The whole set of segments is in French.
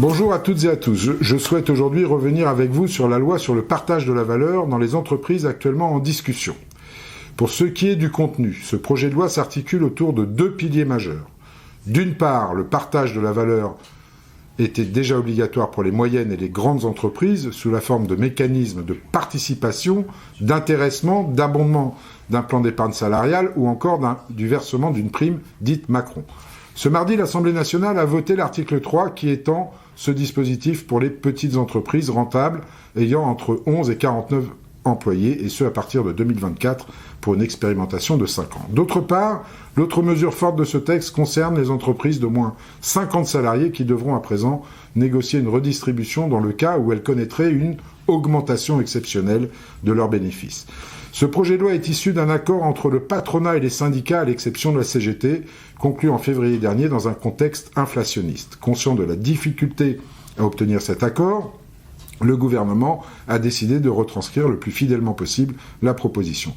Bonjour à toutes et à tous. Je souhaite aujourd'hui revenir avec vous sur la loi sur le partage de la valeur dans les entreprises actuellement en discussion. Pour ce qui est du contenu, ce projet de loi s'articule autour de deux piliers majeurs. D'une part, le partage de la valeur était déjà obligatoire pour les moyennes et les grandes entreprises sous la forme de mécanismes de participation, d'intéressement, d'abondement d'un plan d'épargne salariale ou encore du versement d'une prime dite Macron. Ce mardi, l'Assemblée nationale a voté l'article 3 qui étend ce dispositif pour les petites entreprises rentables ayant entre 11 et 49 employés, et ce à partir de 2024 pour une expérimentation de 5 ans. D'autre part, l'autre mesure forte de ce texte concerne les entreprises d'au moins 50 salariés qui devront à présent négocier une redistribution dans le cas où elles connaîtraient une augmentation exceptionnelle de leurs bénéfices. Ce projet de loi est issu d'un accord entre le patronat et les syndicats, à l'exception de la CGT, conclu en février dernier dans un contexte inflationniste. Conscient de la difficulté à obtenir cet accord, le gouvernement a décidé de retranscrire le plus fidèlement possible la proposition.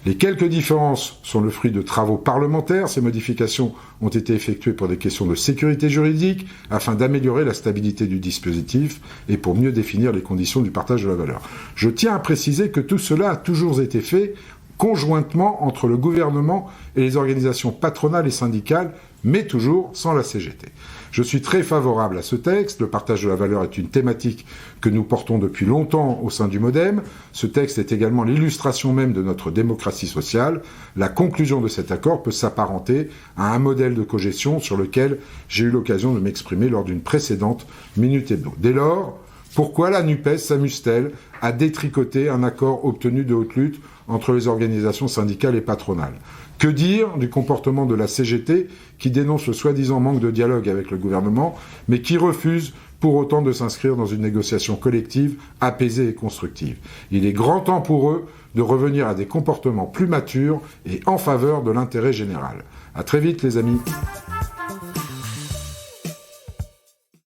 Les quelques différences sont le fruit de travaux parlementaires. Ces modifications ont été effectuées pour des questions de sécurité juridique, afin d'améliorer la stabilité du dispositif et pour mieux définir les conditions du partage de la valeur. Je tiens à préciser que tout cela a toujours été fait conjointement entre le gouvernement et les organisations patronales et syndicales, mais toujours sans la CGT. Je suis très favorable à ce texte. Le partage de la valeur est une thématique que nous portons depuis longtemps au sein du MoDem. Ce texte est également l'illustration même de notre démocratie sociale. La conclusion de cet accord peut s'apparenter à un modèle de cogestion sur lequel j'ai eu l'occasion de m'exprimer lors d'une précédente Minute Hebdo. Dès lors, pourquoi la NUPES s'amuse-t-elle à détricoter un accord obtenu de haute lutte entre les organisations syndicales et patronales? Que dire du comportement de la CGT qui dénonce le soi-disant manque de dialogue avec le gouvernement, mais qui refuse pour autant de s'inscrire dans une négociation collective apaisée et constructive? Il est grand temps pour eux de revenir à des comportements plus matures et en faveur de l'intérêt général. À très vite les amis.